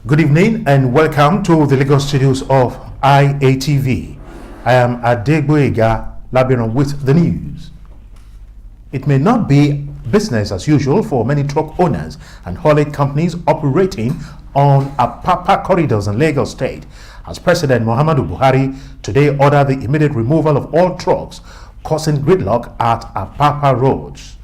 Good evening and welcome to the Lagos studios of IATV. I am Adegboyega Labiran with the news. It may not be business as usual for many truck owners and haulage companies operating on Apapa corridors in Lagos State, as President Muhammadu Buhari today ordered the immediate removal of all trucks causing gridlock at Apapa roads.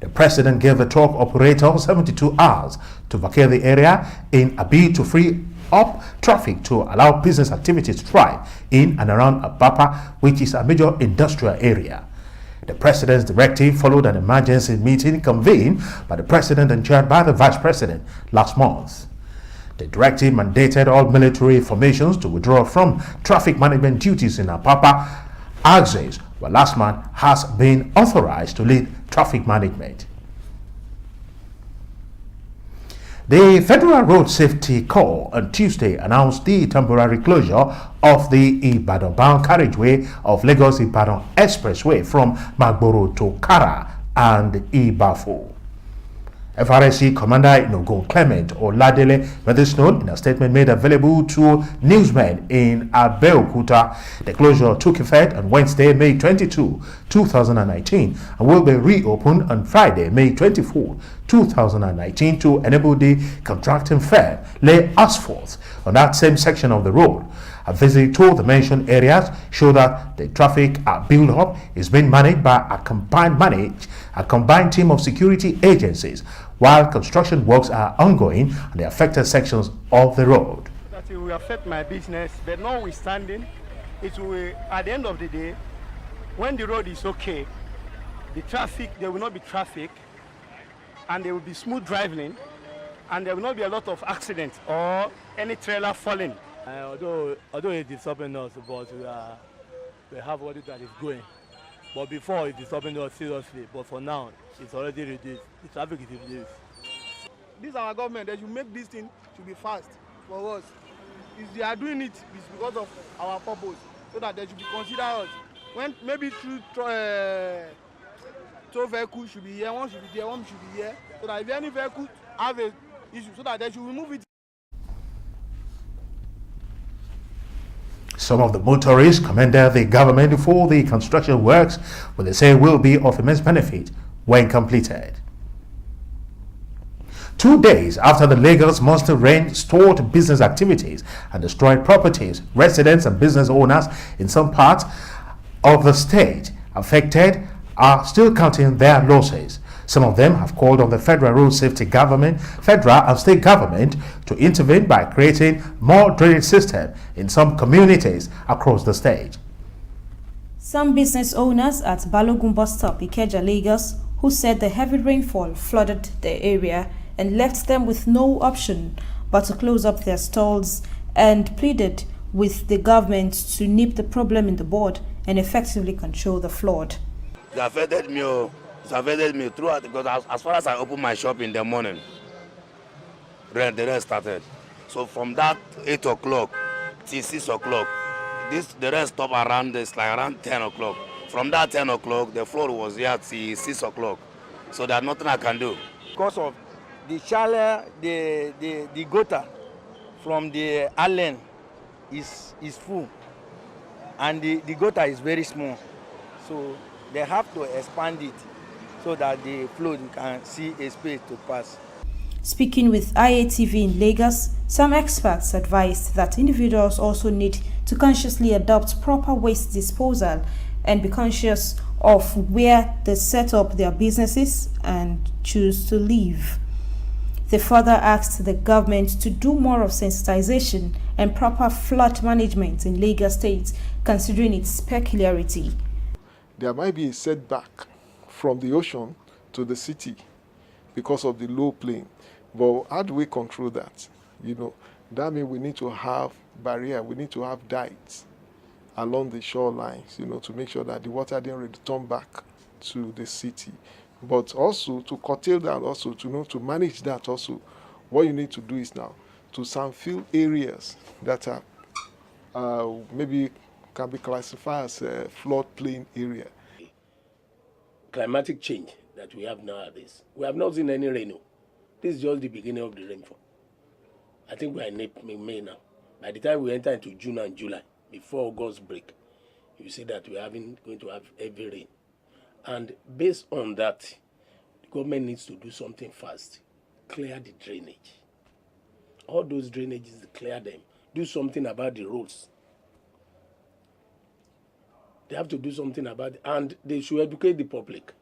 The president gave the truck operator 72 hours to vacate the area in a bid to free up traffic to allow business activities to thrive in and around Apapa, which is a major industrial area. The president's directive followed an emergency meeting convened by the president and chaired by the vice president last month. The directive mandated all military formations to withdraw from traffic management duties in Apapa axis, while last man has been authorized to lead traffic management. The Federal Road Safety Corps on Tuesday announced the temporary closure of the Ibadan-bound carriageway of Lagos-Ibadan Expressway from Magboro to Kara and Ibafo. FRSC Commander Inogun Clement Oladele made this known in a statement made available to newsmen in Abeokuta. The closure took effect on Wednesday, May 22, 2019 and will be reopened on Friday, May 24, 2019 to enable the contracting firm lay asphalt on that same section of the road. A visit to the mentioned areas show that the traffic build-up is being managed by a combined team of security agencies, while construction works are ongoing on the affected sections of the road. That it will affect my business, but notwithstanding, it will, at the end of the day, when the road is okay, the traffic, there will not be traffic, and there will be smooth driving, and there will not be a lot of accidents or any trailer falling. Although it's disturbing us, but we have what that is going. But before it's disturbing us seriously, but for now it's already reduced. The traffic is reduced. This our government, they should make this thing to be fast for us. If they are doing it, it's because of our purpose, so that they should be consider us. When maybe two vehicles should be here, one should be there, one should be here, so that if any vehicle have a issue, so that they should remove it. Some of the motorists commended the government for the construction works, which they say will be of immense benefit when completed. 2 days after the Lagos monster rain stalled business activities and destroyed properties, residents and business owners in some parts of the state affected are still counting their losses. Some of them have called on the Federal Road Safety Government, federal and state government to intervene by creating more drainage system in some communities across the state. Some business owners at Balogun bus stop, Ikeja, Lagos, who said the heavy rainfall flooded the area and left them with no option but to close up their stalls, and pleaded with the government to nip the problem in the bud and effectively control the flood. It affected me throughout, because as far as I opened my shop in the morning, the rain started. So from that 8 o'clock till 6 o'clock, the rain stopped around around 10 o'clock. From that 10 o'clock, the flood was here till 6 o'clock. So there's nothing I can do. Because of the channel, the gutter from the island is full, and the gutter is very small. So they have to expand it so that the flood can see a space to pass. Speaking with IATV in Lagos, some experts advised that individuals also need to consciously adopt proper waste disposal and be conscious of where they set up their businesses and choose to live. They further asked the government to do more of sensitization and proper flood management in Lagos State, considering its peculiarity. There might be a setback from the ocean to the city because of the low plain. But how do we control that? That means we need to have barrier, we need to have dikes along the shorelines, to make sure that the water didn't return back to the city. But also to curtail that, also to manage that also, what you need to do is now to sandfill areas that are maybe can be classified as a floodplain area. Climatic change that we have nowadays. We have not seen any rain. This is just the beginning of the rainfall. I think we are in May now. By the time we enter into June and July, before August break, you see that we are going to have heavy rain. And based on that, the government needs to do something fast. Clear the drainage. All those drainages, clear them. Do something about the roads. They have to do something about it, and they should educate the public.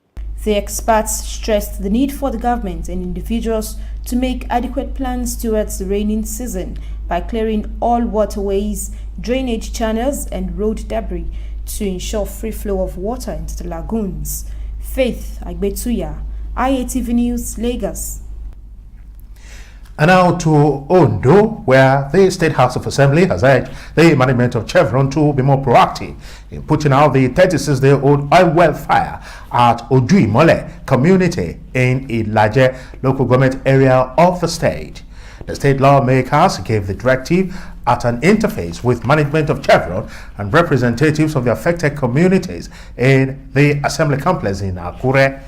The experts stressed the need for the government and individuals to make adequate plans towards the rainy season by clearing all waterways, drainage channels and road debris to ensure free flow of water into the lagoons. Faith Agbetuya, IATV News, Lagos. And now to Ondo, where the State House of Assembly has urged the management of Chevron to be more proactive in putting out the 36-day-old oil well fire at Ojuimole community in Ilaje local government area of the state. The state lawmakers gave the directive at an interface with management of Chevron and representatives of the affected communities in the assembly complex in Akure.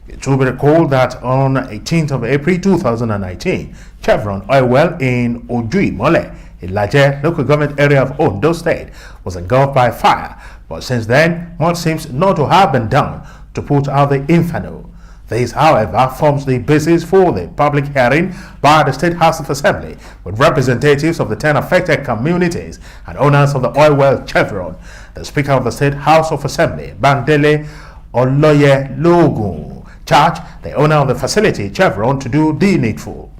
It will be recalled that on 18th of April 2019, Chevron oil well in Ojuimole, Ilaje local government area of Ondo State, was engulfed by fire, but since then, much seems not to have been done to put out the inferno. This, however, forms the basis for the public hearing by the State House of Assembly with representatives of the 10 affected communities and owners of the oil well Chevron. The Speaker of the State House of Assembly, Bandele Oloye Logun, charged the owner of the facility, Chevron, to do the needful.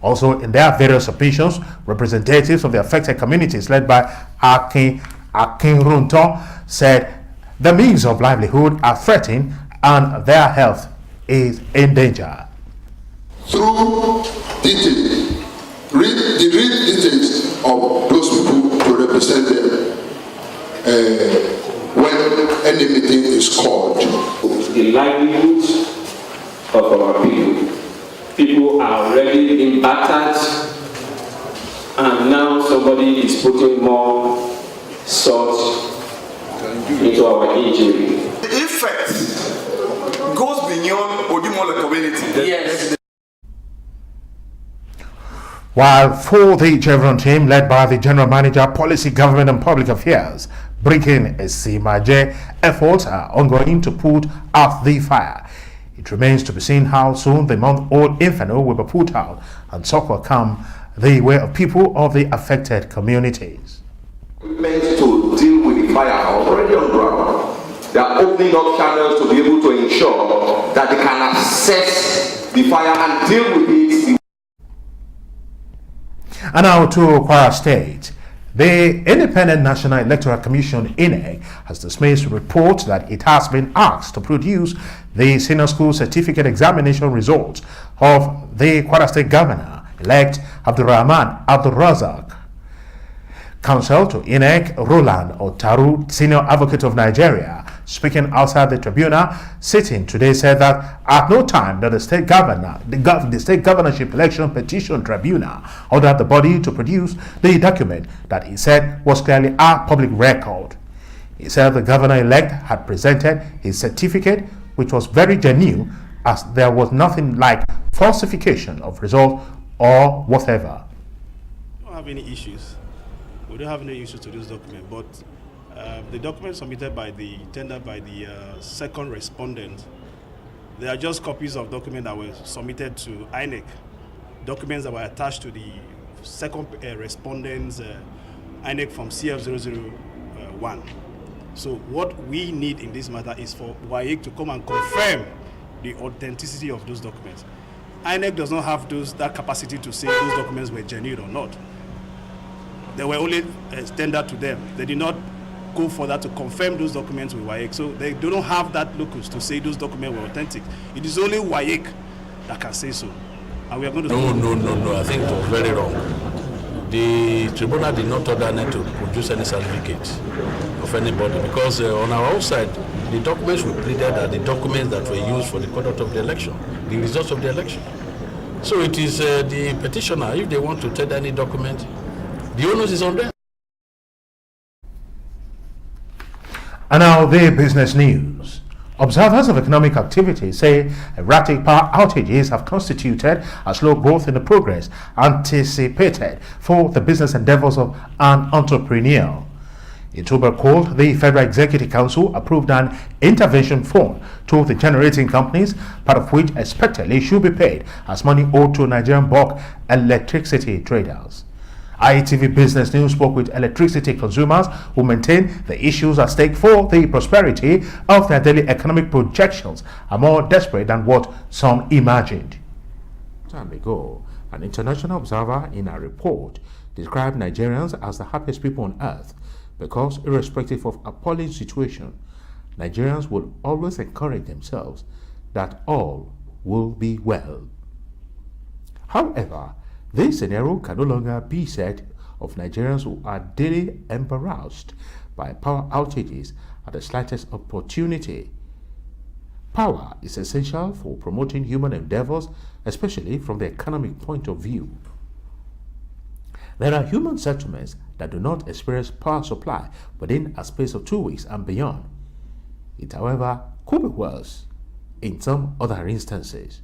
Also, in their various submissions, representatives of the affected communities led by Akin Runto said the means of livelihood are threatened and their health is in danger. Through details, read details of those people to represent them when any meeting is called. The livelihood of our people. People are already being battered, and now somebody is putting more salt into our injury. The effect goes beyond Ojuimole community. Yes. While for the Chevron team led by the General Manager, Policy, Government and Public Affairs, Brikin Esimaje, efforts are ongoing to put out the fire. It remains to be seen how soon the month-old inferno will be put out and succor come the way of people of the affected communities. Meant to deal with the fire are already on ground. They are opening up channels to be able to ensure that they can assess the fire and deal with it. And now to Kwara State. The Independent National Electoral Commission, INEC, has dismissed reports that it has been asked to produce the senior school certificate examination results of the Kwara State Governor-elect Abdulrahman Abdulrazak. Counsel to INEC, Roland Otaru, Senior Advocate of Nigeria, speaking outside the tribunal sitting today, said that at no time did the state governorship election petition tribunal ordered the body to produce the document that he said was clearly a public record. He said the governor-elect had presented his certificate, which was very genuine, as there was nothing like falsification of results or whatever. We don't have any issues. We don't have any issues to this document, but the document submitted by the second respondent, they are just copies of documents that were submitted to INEC, documents that were attached to the second respondent's INEC from CF001. So what we need in this matter is for WAEC to come and confirm the authenticity of those documents. INEC does not have that capacity to say those documents were genuine or not. They were only tendered to them. They did not go further to confirm those documents with WAEC. So they don't have that locus to say those documents were authentic. It is only WAEC that can say so. And we are going to... No. I think it was very wrong. The tribunal did not order NEC to produce any certificate of anybody because on our own side, the documents we pleaded are the documents that were used for the conduct of the election, the results of the election. So it is the petitioner, if they want to tender any document, the onus is on them. And now the business news. Observers of economic activity say erratic power outages have constituted a slow growth in the progress anticipated for the business endeavors of an entrepreneur. In October called, the Federal Executive Council approved an intervention fund to the generating companies, part of which expectedly should be paid as money owed to Nigerian bulk electricity traders. IETV Business News spoke with electricity consumers who maintain the issues at stake for the prosperity of their daily economic projections are more desperate than what some imagined. Time ago, an international observer in a report described Nigerians as the happiest people on earth because, irrespective of appalling situation, Nigerians will always encourage themselves that all will be well. However, this scenario can no longer be said of Nigerians who are daily embarrassed by power outages at the slightest opportunity. Power is essential for promoting human endeavors, especially from the economic point of view. There are human settlements that do not experience power supply within a space of 2 weeks and beyond. It, however, could be worse in some other instances.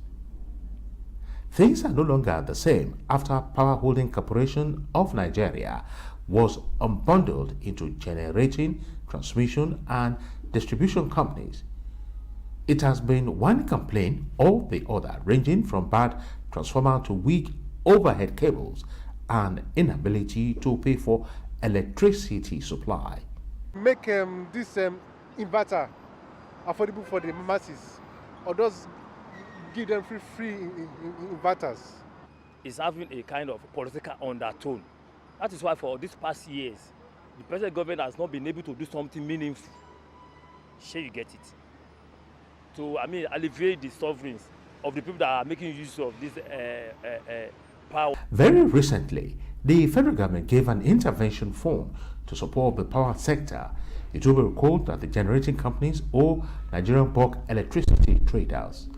Things are no longer the same after Power Holding Corporation of Nigeria was unbundled into generating, transmission, and distribution companies. It has been one complaint or the other, ranging from bad transformer to weak overhead cables and inability to pay for electricity supply. Make this inverter affordable for the masses, or those give them free inverters. It's having a kind of political undertone. That is why for these past years, the present government has not been able to do something meaningful. Sure, you get it. To, alleviate the sufferings of the people that are making use of this power. Very recently, the federal government gave an intervention fund to support the power sector. It will be recalled that the generating companies owe Nigerian bulk electricity traders.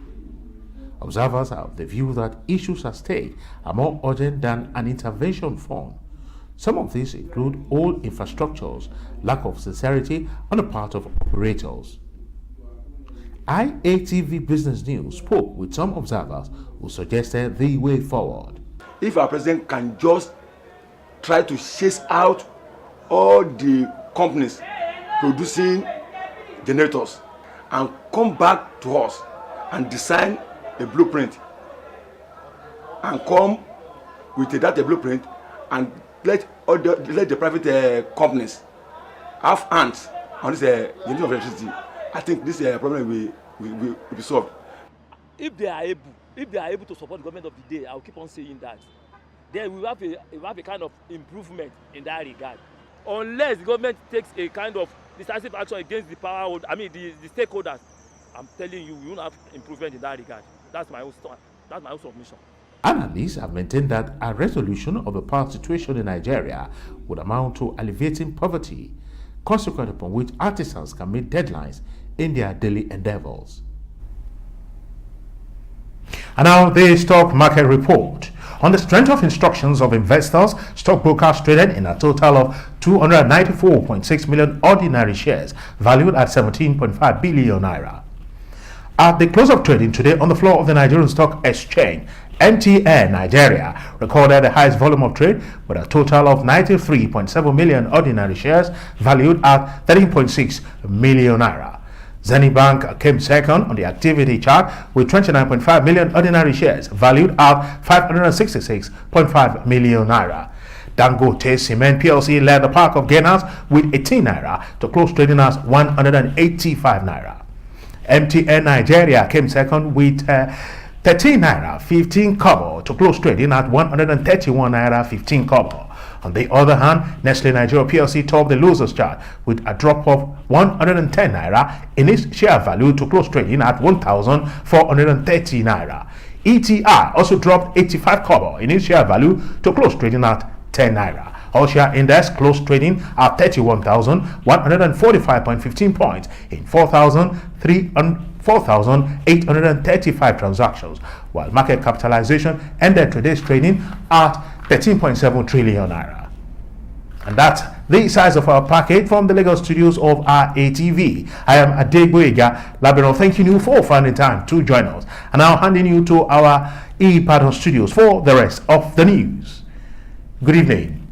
Observers are of the view that issues at stake are more urgent than an intervention fund. Some of these include old infrastructures, lack of sincerity on the part of operators. IATV Business News spoke with some observers who suggested the way forward. If our president can just try to chase out all the companies producing generators and come back to us and design a blueprint and come with that blueprint and let the private companies have hands on this unit of electricity, I think this problem will be solved. If they are able to support the government of the day, I will keep on saying that. Then we have a kind of improvement in that regard. Unless the government takes a kind of decisive action against the the stakeholders, I'm telling you, we won't have improvement in that regard. That's my own submission. Analysts have maintained that a resolution of the power situation in Nigeria would amount to alleviating poverty, consequent upon which artisans can meet deadlines in their daily endeavors. And now the stock market report. On the strength of instructions of investors, stockbrokers traded in a total of 294.6 million ordinary shares valued at 17.5 billion naira. At the close of trading today on the floor of the Nigerian Stock Exchange, MTN Nigeria recorded the highest volume of trade with a total of 93.7 million ordinary shares valued at 13.6 million naira. Zenith Bank came second on the activity chart with 29.5 million ordinary shares valued at 566.5 million naira. Dangote Cement PLC led the pack of gainers with 18 naira to close trading as 185 naira. MTN Nigeria came second with 13 naira 15 kobo to close trading at 131 naira 15 kobo. On the other hand, Nestle Nigeria PLC topped the losers chart with a drop of 110 naira in its share value to close trading at 1,430 naira. ETI also dropped 85 kobo in its share value to close trading at 10 naira. All share index closed trading at 31,145.15 points in 4,835 transactions, while market capitalization ended today's trading at 13.7 trillion naira. And that's the size of our package from the Lagos studios of RATV. I am Adegboyega Labiron. Thanking you for finding time to join us. And now handing you to our Ibadan studios for the rest of the news. Good evening.